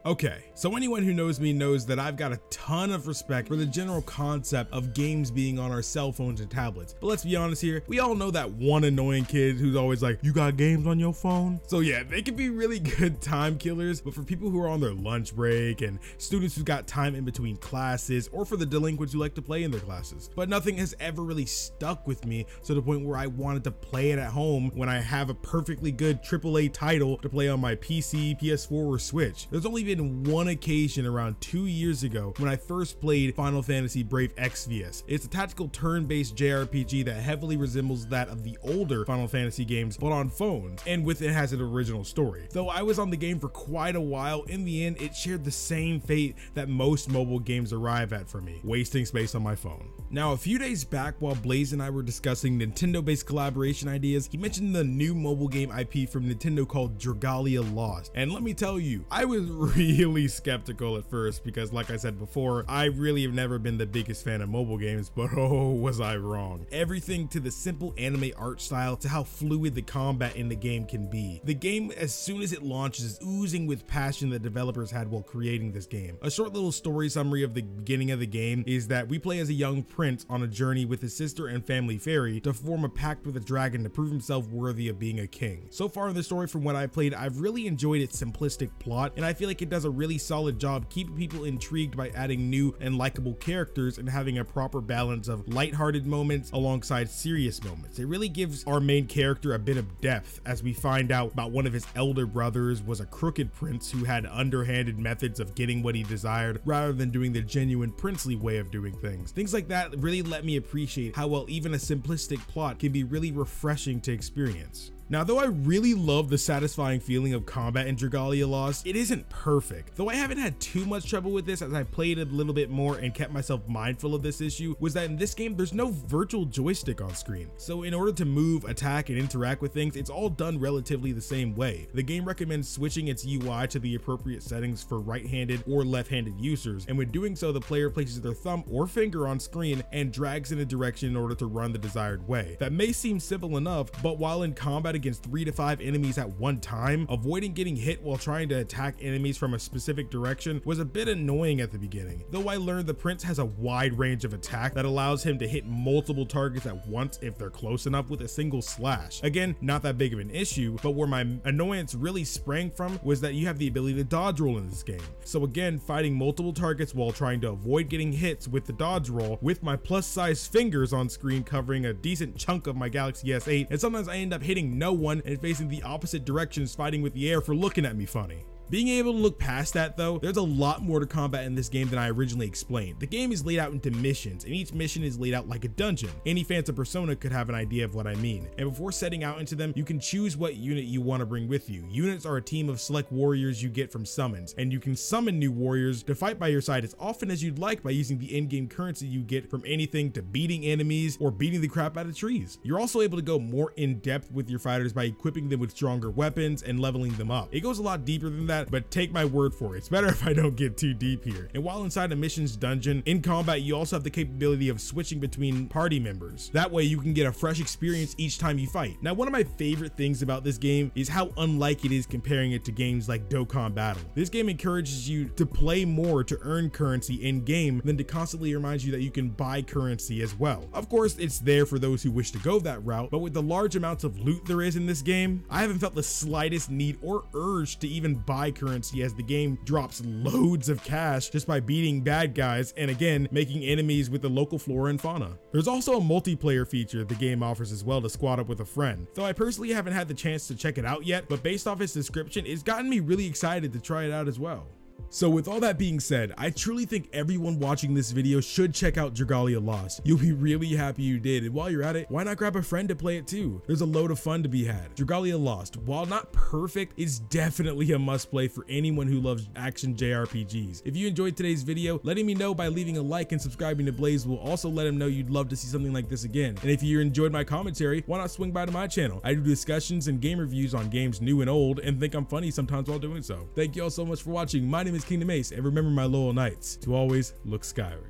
Okay, so anyone who knows me knows that I've got a ton of respect for the general concept of games being on our cell phones and tablets. But let's be honest here, we all know that one annoying kid who's always like, you got games on your phone? So yeah, they can be really good time killers, but for people who are on their lunch break and students who've got time in between classes, or for the delinquents who like to play in their classes. But nothing has ever really stuck with me to the point where I wanted to play it at home when I have a perfectly good AAA title to play on my PC, PS4, or Switch. There's only been one occasion around 2 years ago when I first played Final Fantasy Brave Exvius. It's a tactical turn-based JRPG that heavily resembles that of the older Final Fantasy games, but on phones, and with it has an original story. Though I was on the game for quite a while, in the end it shared the same fate that most mobile games arrive at for me, wasting space on my phone. Now a few days back while Blaze and I were discussing Nintendo-based collaboration ideas, he mentioned the new mobile game IP from Nintendo called Dragalia Lost, and let me tell you, I was really skeptical at first because, like I said before, I really have never been the biggest fan of mobile games, but oh, was I wrong. Everything to the simple anime art style to how fluid the combat in the game can be. The game, as soon as it launches, is oozing with passion that developers had while creating this game. A short little story summary of the beginning of the game is that we play as a young prince on a journey with his sister and family fairy to form a pact with a dragon to prove himself worthy of being a king. So far in the story from what I played, I've really enjoyed its simplistic plot, and I feel like it does a really solid job keeping people intrigued by adding new and likable characters and having a proper balance of lighthearted moments alongside serious moments. It really gives our main character a bit of depth as we find out about one of his elder brothers was a crooked prince who had underhanded methods of getting what he desired rather than doing the genuine princely way of doing things. Things like that really let me appreciate how well even a simplistic plot can be really refreshing to experience. Now, though I really love the satisfying feeling of combat in Dragalia Lost, it isn't perfect. Though I haven't had too much trouble with this as I played it a little bit more and kept myself mindful of this issue, was that in this game there's no virtual joystick on screen. So in order to move, attack, and interact with things, it's all done relatively the same way. The game recommends switching its UI to the appropriate settings for right-handed or left-handed users, and when doing so, the player places their thumb or finger on screen and drags in a direction in order to run the desired way. That may seem simple enough, but while in combat against 3 to 5 enemies at one time, avoiding getting hit while trying to attack enemies from a specific direction was a bit annoying at the beginning. Though I learned the prince has a wide range of attack that allows him to hit multiple targets at once if they're close enough with a single slash. Again, not that big of an issue, but where my annoyance really sprang from was that you have the ability to dodge roll in this game. So again, fighting multiple targets while trying to avoid getting hits with the dodge roll, with my plus size fingers on screen covering a decent chunk of my Galaxy S8, and sometimes I end up hitting no one and facing the opposite directions, fighting with the air for looking at me funny. Being able to look past that though, there's a lot more to combat in this game than I originally explained. The game is laid out into missions, and each mission is laid out like a dungeon. Any fans of Persona could have an idea of what I mean. And before setting out into them, you can choose what unit you want to bring with you. Units are a team of select warriors you get from summons, and you can summon new warriors to fight by your side as often as you'd like by using the in-game currency you get from anything to beating enemies or beating the crap out of trees. You're also able to go more in depth with your fighters by equipping them with stronger weapons and leveling them up. It goes a lot deeper than that, but take my word for it, it's better if I don't get too deep here. And while inside a mission's dungeon, in combat you also have the capability of switching between party members. That way you can get a fresh experience each time you fight. Now, one of my favorite things about this game is how unlike it is comparing it to games like Dokkan Battle. This game encourages you to play more to earn currency in game than to constantly remind you that you can buy currency as well. Of course, it's there for those who wish to go that route, but with the large amounts of loot there is in this game, I haven't felt the slightest need or urge to even buy currency, as the game drops loads of cash just by beating bad guys and again making enemies with the local flora and fauna. There's also a multiplayer feature the game offers as well to squad up with a friend, though I personally haven't had the chance to check it out yet, but based off its description, it's gotten me really excited to try it out as well. So with all that being said, I truly think everyone watching this video should check out Dragalia Lost. You'll be really happy you did, and while you're at it, why not grab a friend to play it too? There's a load of fun to be had. Dragalia Lost, while not perfect, is definitely a must play for anyone who loves action JRPGs. If you enjoyed today's video, letting me know by leaving a like and subscribing to Blaze will also let him know you'd love to see something like this again. And if you enjoyed my commentary, why not swing by to my channel? I do discussions and game reviews on games new and old and think I'm funny sometimes while doing so. Thank you all so much for watching. My name is Kingdomace, and remember, my loyal knights, to always look skyward.